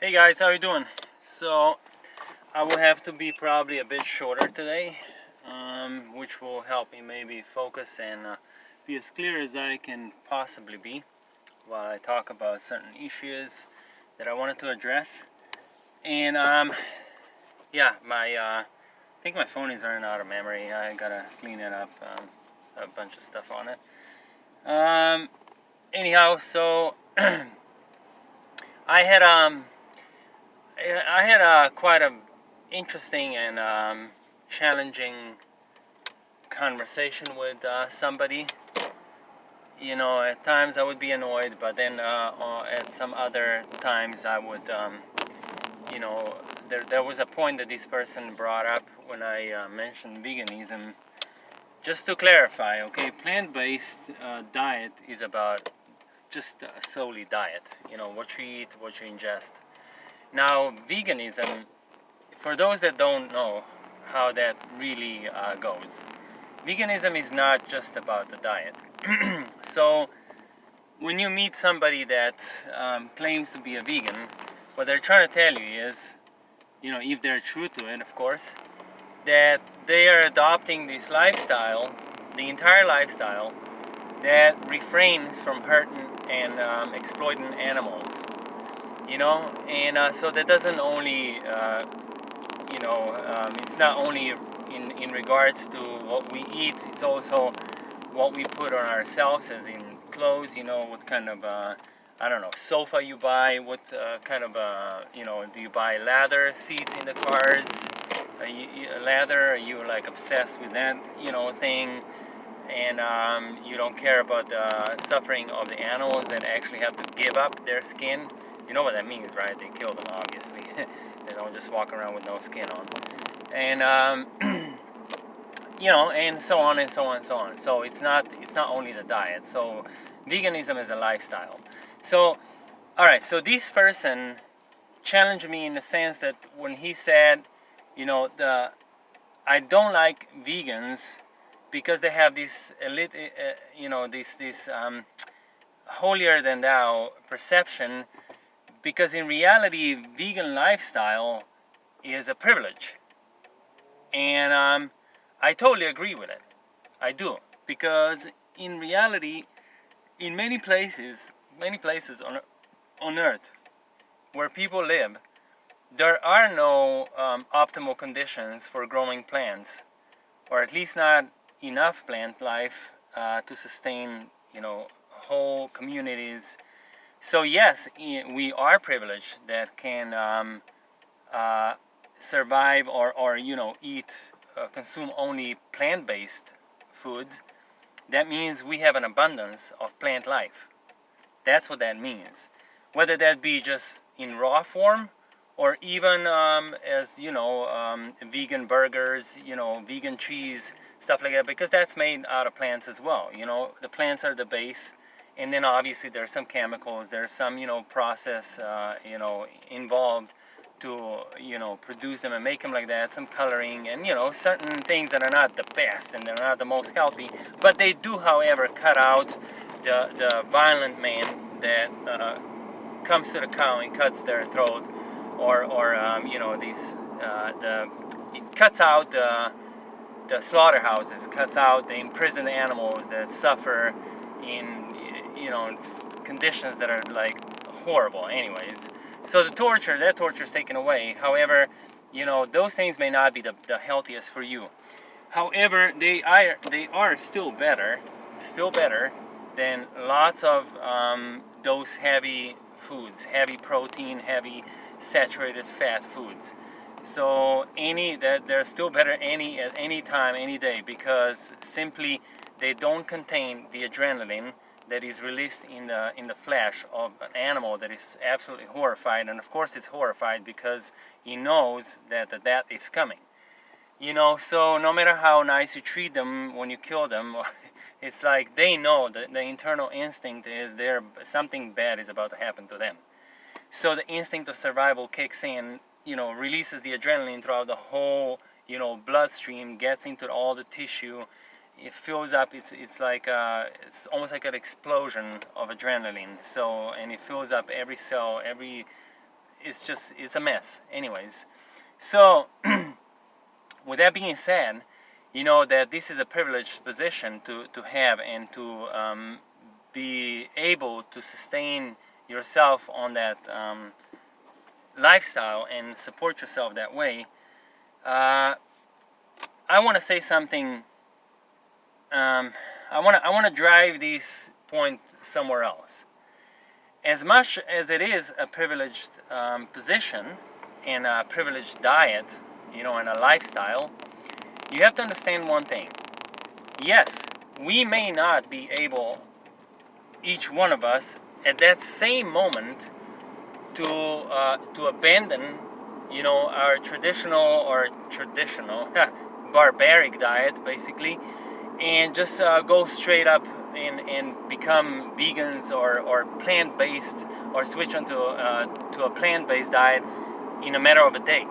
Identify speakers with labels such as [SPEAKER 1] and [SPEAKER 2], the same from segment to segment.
[SPEAKER 1] Hey guys, how you doing? So I will have to be probably a bit shorter today, which will help me maybe focus and be as clear as I can possibly be while I talk about certain issues that I wanted to address. And yeah, I think my phone is running out of memory. I gotta clean it up. A bunch of stuff on it. Anyhow, so I had quite a interesting and challenging conversation with somebody. You know, at times I would be annoyed, but then at some other times I would, you know, there was a point that this person brought up when I mentioned veganism. Just to clarify, okay, plant-based diet is about just solely diet. You know, what you eat, what you ingest. Now, veganism, for those that don't know how that really goes, veganism is not just about the diet. So when you meet somebody that claims to be a vegan, what they're trying to tell you is, you know, if they're true to it, of course, that they are adopting this lifestyle, the entire lifestyle, that refrains from hurting and exploiting animals. You know, and so that doesn't only it's not only in regards to what we eat, it's also what we put on ourselves, as in clothes, you know, what kind of I don't know, sofa you buy, what kind of do you buy leather seats in the cars, leather, are you like obsessed with that, you know, thing, and you don't care about the suffering of the animals that actually have to give up their skin. You know what that means, right? They kill them, obviously. They don't just walk around with no skin on. And and so on and so on and so on. So it's not only the diet. So veganism is a lifestyle. So all right. So this person challenged me in the sense that when he said, you know, I don't like vegans because they have this elite, this holier than thou perception. Because in reality, vegan lifestyle is a privilege, and I totally agree with it. I do, because in reality, in many places on Earth where people live, there are no optimal conditions for growing plants, or at least not enough plant life to sustain, you know, whole communities. So yes, we are privileged that can survive or eat, consume only plant-based foods. That means we have an abundance of plant life. That's what that means. Whether that be just in raw form, or even as vegan burgers, vegan cheese, stuff like that, because that's made out of plants as well. You know, the plants are the base, and then obviously there's some chemicals, there's some process involved to produce them and make them like that, some coloring, and certain things that are not the best and they're not the most healthy, but they do, however, cut out the violent man that comes to the cow and cuts their throat, or these it cuts out the slaughterhouses, cuts out the imprisoned animals that suffer in conditions that are like horrible anyways. So that torture is taken away. However, those things may not be the healthiest for you. However, they are still better than lots of those heavy foods, heavy protein, heavy saturated fat foods. So they're still better at any time, any day, because simply they don't contain the adrenaline that is released in the flesh of an animal that is absolutely horrified. And of course it's horrified because he knows that the death is coming. So no matter how nice you treat them when you kill them, it's like they know that the internal instinct is there, something bad is about to happen to them. So the instinct of survival kicks in, releases the adrenaline throughout the whole, bloodstream, gets into all the tissue. It fills up. It's like it's almost like an explosion of adrenaline. So, and it fills up every cell, it's a mess. Anyways, so with that being said, you know that this is a privileged position to have, and to be able to sustain yourself on that lifestyle and support yourself that way. I want to say something. I want to drive this point somewhere else. As much as it is a privileged position and a privileged diet, you know, and a lifestyle, you have to understand one thing. Yes, we may not be able, each one of us, at that same moment, to abandon, you know, our traditional barbaric diet, basically, and just go straight up and become vegans or plant-based, or switch onto to a plant-based diet in a matter of a day.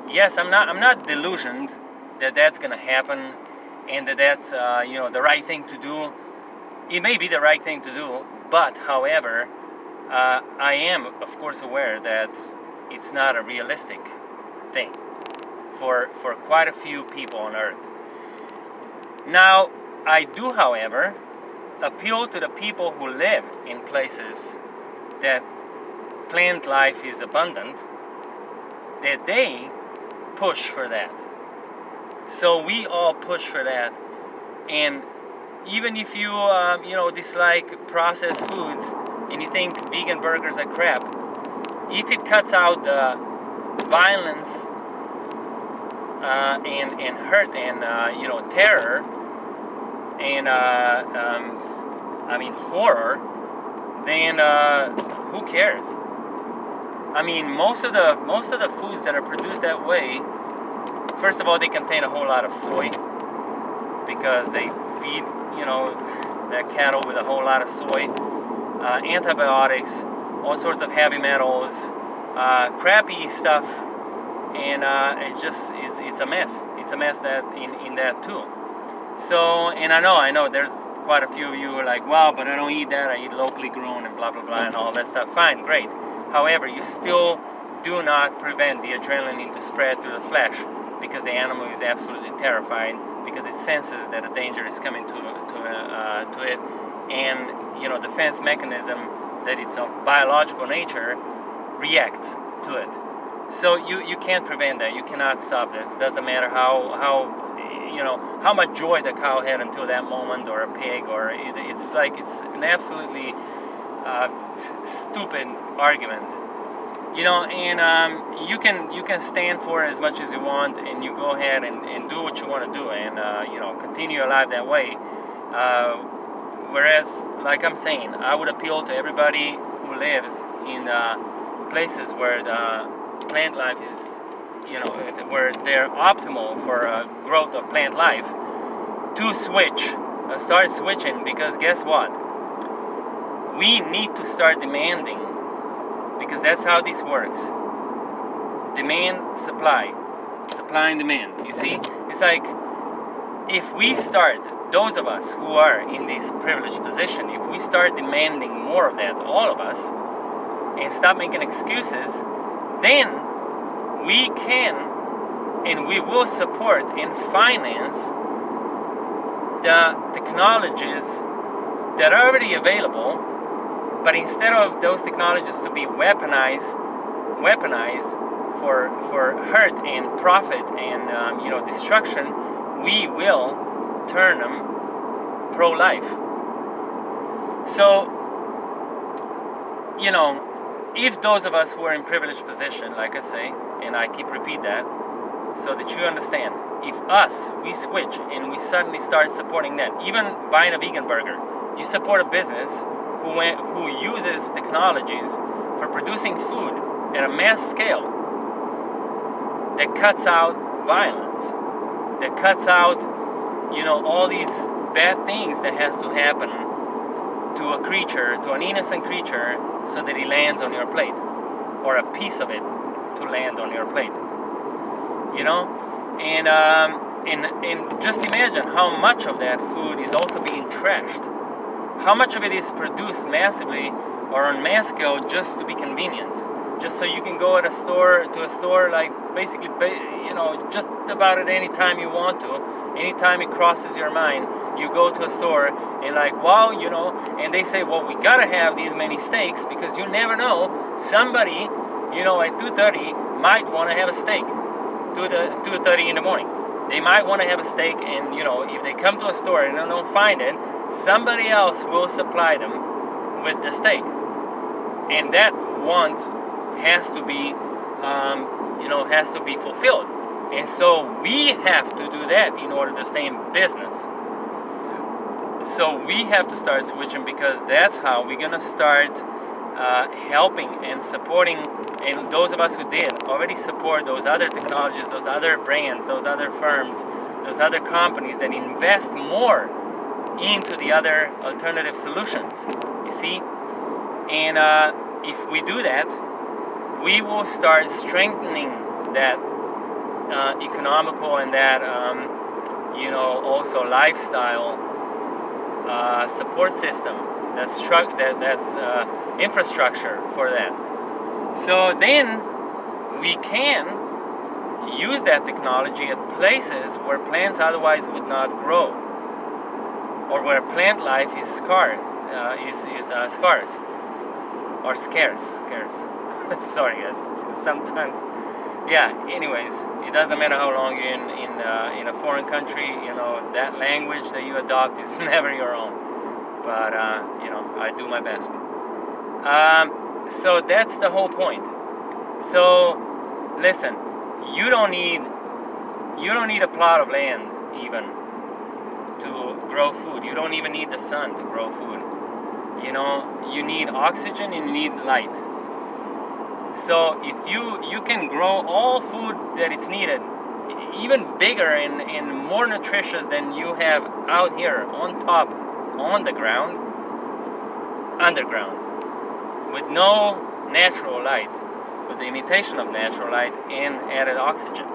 [SPEAKER 1] Yes, I'm not delusioned that that's gonna happen, and that's you know, the right thing to do. It may be the right thing to do, but however, I am of course aware that it's not a realistic thing for quite a few people on Earth. Now, I do, however, appeal to the people who live in places that plant life is abundant, that they push for that. So we all push for that. And even if you you know, dislike processed foods and you think vegan burgers are crap, if it cuts out the violence and hurt and you know, terror and I mean horror, then who cares? I mean, most of the foods that are produced that way, first of all, they contain a whole lot of soy, because they feed, you know, their cattle with a whole lot of soy, antibiotics, all sorts of heavy metals, crappy stuff, and it's a mess. It's a mess that in that too. So, and I know there's quite a few of you who are like, wow, but I don't eat that, I eat locally grown and blah blah blah and all that stuff. Fine, great. However, you still do not prevent the adrenaline to spread through the flesh, because the animal is absolutely terrified, because it senses that a danger is coming to it, and you know, defense mechanism that it's of biological nature reacts to it. So you can't prevent that. You cannot stop this. It doesn't matter how you know, how much joy the cow had until that moment, or a pig, or it's an absolutely stupid argument, you know. And you can stand for it as much as you want, and you go ahead and do what you want to do, and you know, continue your life that way. Whereas, like I'm saying, I would appeal to everybody who lives in places where the plant life is, you know, where they're optimal for growth of plant life, to start switching, because guess what? We need to start demanding, because that's how this works. Demand, supply and demand. You see, it's like, if we start, those of us who are in this privileged position, if we start demanding more of that, all of us, and stop making excuses, then we can and we will support and finance the technologies that are already available, but instead of those technologies to be weaponized for hurt and profit and you know, destruction, we will turn them pro-life. So, you know, if those of us who are in privileged position, like I say, and I keep repeat that, so that you understand, if we switch and we suddenly start supporting that, even buying a vegan burger, you support a business who uses technologies for producing food at a mass scale that cuts out violence, that cuts out, you know, all these bad things that has to happen to a creature, to an innocent creature, so that he lands on your plate, or a piece of it to land on your plate, you know. And just imagine how much of that food is also being trashed, how much of it is produced massively or on mass scale just to be convenient, just just so you can go to a store like basically, just about at any time you want to. Anytime it crosses your mind, you go to a store and like, wow, and they say, well, we gotta have these many steaks because you never know, somebody, at 2:30 might want to have a steak. 2:30 in the morning. They might want to have a steak, and if they come to a store and they don't find it, somebody else will supply them with the steak, and that want has to be fulfilled. And so we have to do that in order to stay in business. So we have to start switching, because that's how we're gonna start helping and supporting. And those of us who did already support those other technologies, those other brands, those other firms, those other companies that invest more into the other alternative solutions, you see? And if we do that, we will start strengthening that economical and that, also lifestyle support system, that's infrastructure for that. So then we can use that technology at places where plants otherwise would not grow, or where plant life is scarce, or scarce. Sorry guys, sometimes, anyways, it doesn't matter how long you're in a foreign country, that language that you adopt is never your own, but I do my best. So that's the whole point. So listen, you don't need a plot of land even to grow food. You don't even need the sun to grow food. You need oxygen and you need light. So if you can grow all food that it's needed, even bigger and more nutritious than you have out here on top, on the ground, underground, with no natural light, with the imitation of natural light and added oxygen.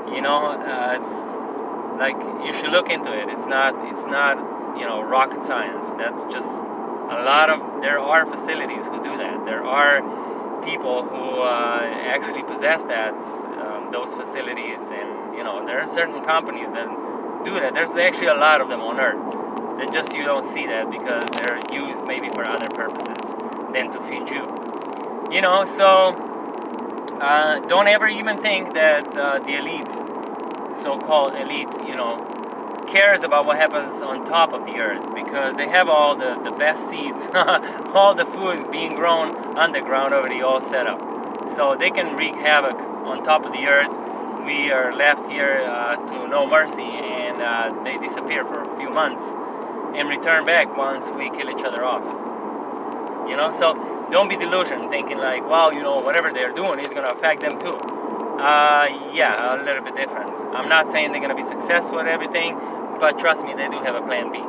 [SPEAKER 1] It's like, you should look into it. It's not rocket science. That's just there are facilities who do that. There are people who actually possess those facilities, and there are certain companies that do that. There's actually a lot of them on Earth. That just you don't see that because they're used maybe for other purposes than to feed you. So don't ever even think that the elite, so-called elite, cares about what happens on top of the earth, because they have all the best seeds, all the food being grown underground already all set up. So they can wreak havoc on top of the earth. We are left here to no mercy, and they disappear for a few months and return back once we kill each other off. So don't be delusioned thinking like, wow, whatever they're doing is going to affect them too. A little bit different. I'm not saying they're going to be successful at everything, but trust me, they do have a plan B.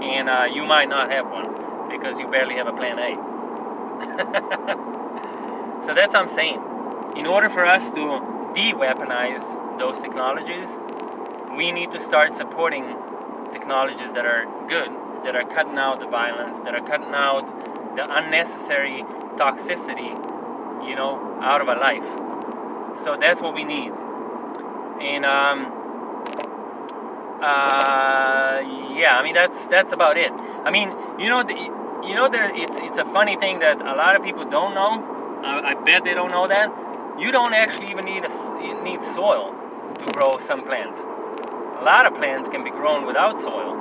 [SPEAKER 1] And you might not have one because you barely have a plan A. So that's what I'm saying. In order for us to de-weaponize those technologies, we need to start supporting technologies that are good, that are cutting out the violence, that are cutting out the unnecessary toxicity, out of our life. So that's what we need. And that's about it. It's a funny thing that a lot of people don't know. I bet they don't know that. You don't actually even need soil to grow some plants. A lot of plants can be grown without soil,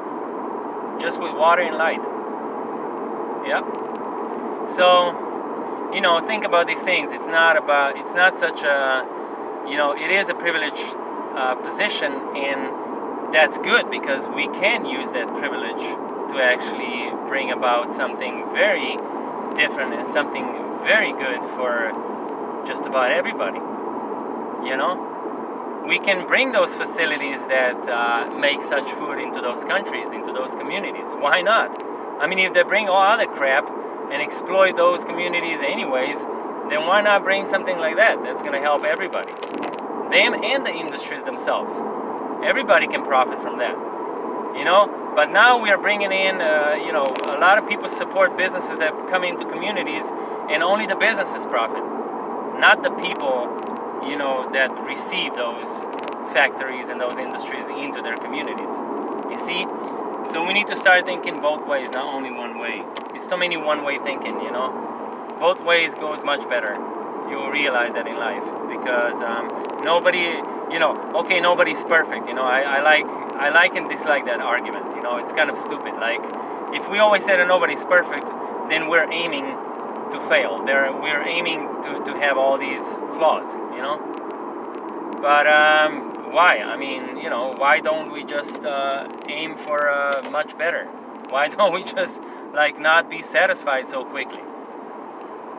[SPEAKER 1] just with water and light. Yep. So, think about these things. It's not such a, it is a privileged position, and that's good because we can use that privilege to actually bring about something very different and something very good for just about everybody. We can bring those facilities that make such food into those countries, into those communities. Why not? If they bring all other crap and exploit those communities anyways, then why not bring something like that that's going to help everybody? Them and the industries themselves. Everybody can profit from that. But now we are bringing in, a lot of people support businesses that come into communities, and only the businesses profit, not the people, that receive those factories and those industries into their communities. You see? So we need to start thinking both ways, not only one way. It's so many one-way thinking, Both ways goes much better. You will realize that in life, because nobody, okay, nobody's perfect. I like and dislike that argument. It's kind of stupid. Like, if we always say that nobody's perfect, then we're aiming to fail. We're aiming to have all these flaws. But why? I mean, why don't we just aim for much better? Why don't we just not be satisfied so quickly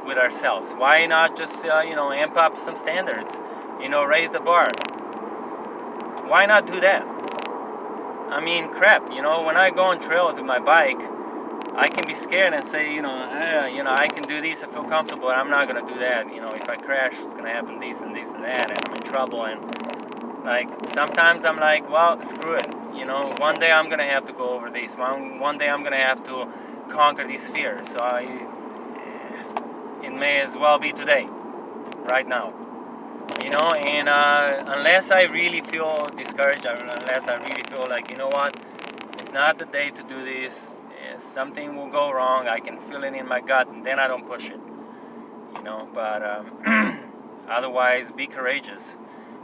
[SPEAKER 1] with ourselves? Why not just amp up some standards? Raise the bar. Why not do that? I mean, crap. When I go on trails with my bike, I can be scared and say, I can do this. I feel comfortable. But I'm not gonna do that. If I crash, it's gonna happen this and this and that, and I'm in trouble. And sometimes I'm like, well, screw it. One day I'm gonna have to go over this. One day I'm gonna have to conquer these fears. So it may as well be today, right now. And unless I really feel discouraged, unless I really feel like, what, it's not the day to do this. Something will go wrong. I can feel it in my gut, and then I don't push it. But otherwise, be courageous.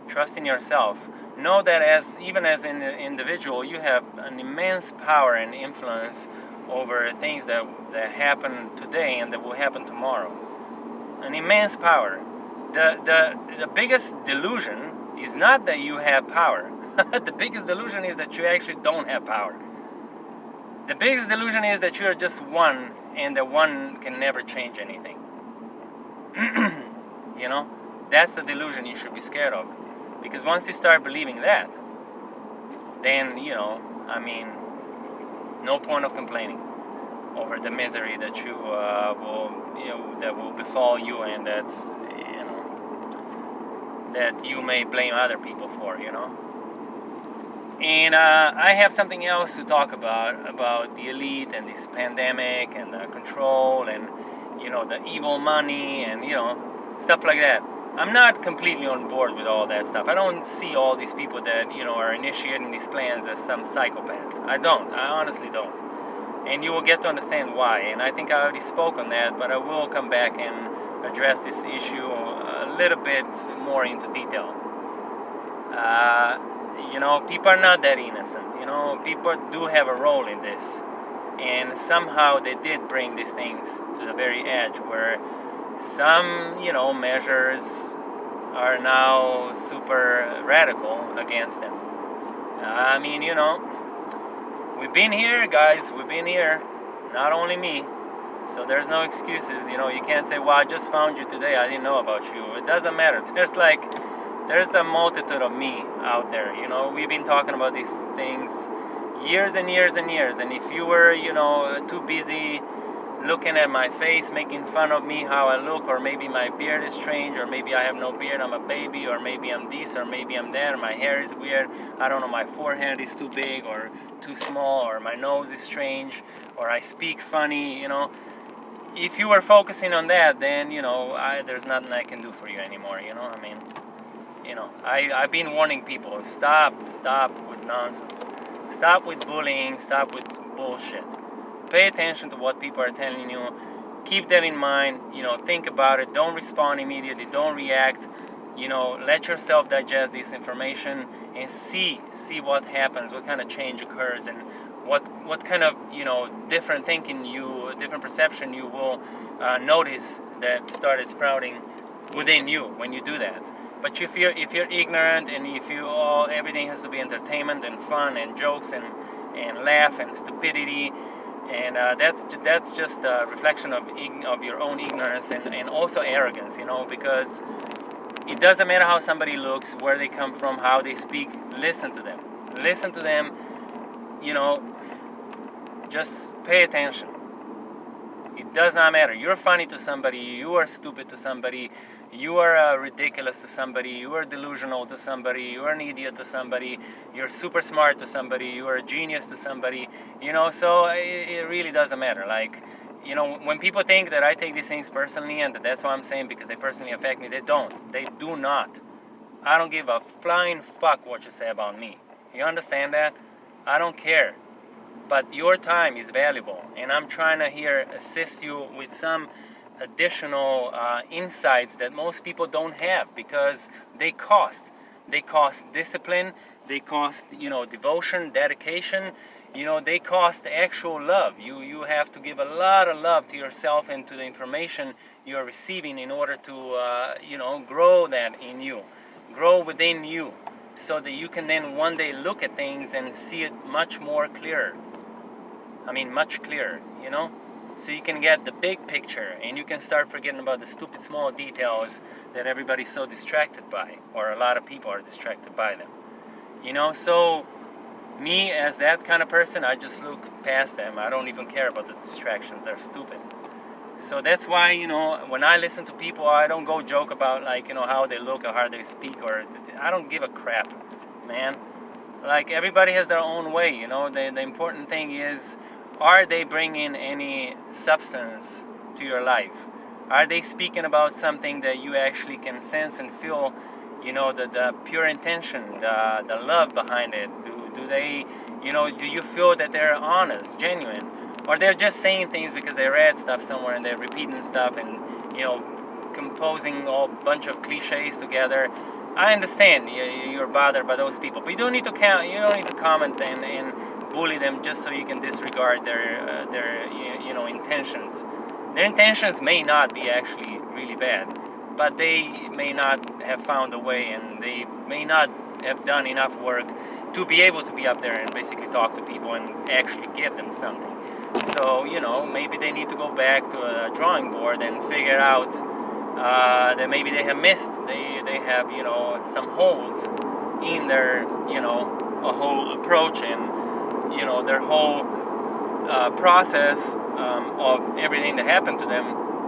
[SPEAKER 1] Trust in yourself. Know that even as an individual, you have an immense power and influence over things that happen today and that will happen tomorrow. An immense power. The biggest delusion is not that you have power. The biggest delusion is that you actually don't have power. The biggest delusion is that you are just one, and that one can never change anything. That's the delusion you should be scared of. Because once you start believing that, then, no point of complaining over the misery that you that will befall you, and that you may blame other people for, And I have something else to talk about the elite and this pandemic and the control and, the evil money and, stuff like that. I'm not completely on board with all that stuff. I don't see all these people that, are initiating these plans as some psychopaths. I honestly don't. And you will get to understand why. And I think I already spoke on that, but I will come back and address this issue a little bit more into detail. People are not that innocent. People do have a role in this. And somehow they did bring these things to the very edge where some, measures are now super radical against them. We've been here, guys. We've been here. Not only me. So there's no excuses. You can't say, well, I just found you today. I didn't know about you. It doesn't matter. There's a multitude of me out there. We've been talking about these things years and years and years. And if you were, too busy looking at my face, making fun of me, how I look, or maybe my beard is strange, or maybe I have no beard, I'm a baby, or maybe I'm this, or maybe I'm that, or my hair is weird, I don't know, my forehead is too big or too small, or my nose is strange, or I speak funny, if you were focusing on that, then, there's nothing I can do for you anymore, I've been warning people, stop with nonsense. Stop with bullying, stop with bullshit. Pay attention to what people are telling you. Keep that in mind. Think about it. Don't respond immediately. Don't react. Let yourself digest this information and see what happens, what kind of change occurs, and what kind of different thinking different perception you will notice that started sprouting within you when you do that. But if you're ignorant and if everything has to be entertainment and fun and jokes and laugh and stupidity. And that's just a reflection of your own ignorance and also arrogance, because it doesn't matter how somebody looks, where they come from, how they speak. Listen to them. Just pay attention. It Does not matter. You're funny to somebody, you are stupid to somebody, you are ridiculous to somebody, you are delusional to somebody, you are an idiot to somebody, you're super smart to somebody, you are a genius to somebody, so it really doesn't matter. Like, when people think that I take these things personally, and that's what I'm saying because they personally affect me, they don't. They do not. I don't give a flying fuck what you say about me. You understand that? I don't care. But your time is valuable, and I'm trying to here assist you with some additional insights that most people don't have because they cost. They cost discipline, they cost, devotion, dedication, they cost actual love. You have to give a lot of love to yourself and to the information you're receiving in order to, grow that in you, grow within you, so that you can then one day look at things and see it much more clearer. Much clearer. So you can get the big picture and you can start forgetting about the stupid small details that everybody's so distracted by, or a lot of people are distracted by them. So me as that kind of person, I just look past them. I don't even care about the distractions. They're stupid. So that's why, when I listen to people, I don't go joke about how they look or how they speak, or I don't give a crap, man. Like, everybody has their own way, the important thing is, are they bringing any substance to your life? Are they speaking about something that you actually can sense and feel, the pure intention, the love behind it? Do they, do you feel that they're honest, genuine? Or they're just saying things because they read stuff somewhere and they're repeating stuff and, composing a bunch of cliches together? I understand you're bothered by those people, but you don't need to comment and bully them just so you can disregard their intentions. Their intentions may not be actually really bad, but they may not have found a way, and they may not have done enough work to be able to be up there and basically talk to people and actually give them something. So maybe they need to go back to a drawing board and figure out that maybe they have missed. They have some holes in their a whole approach and their whole process of everything that happened to them.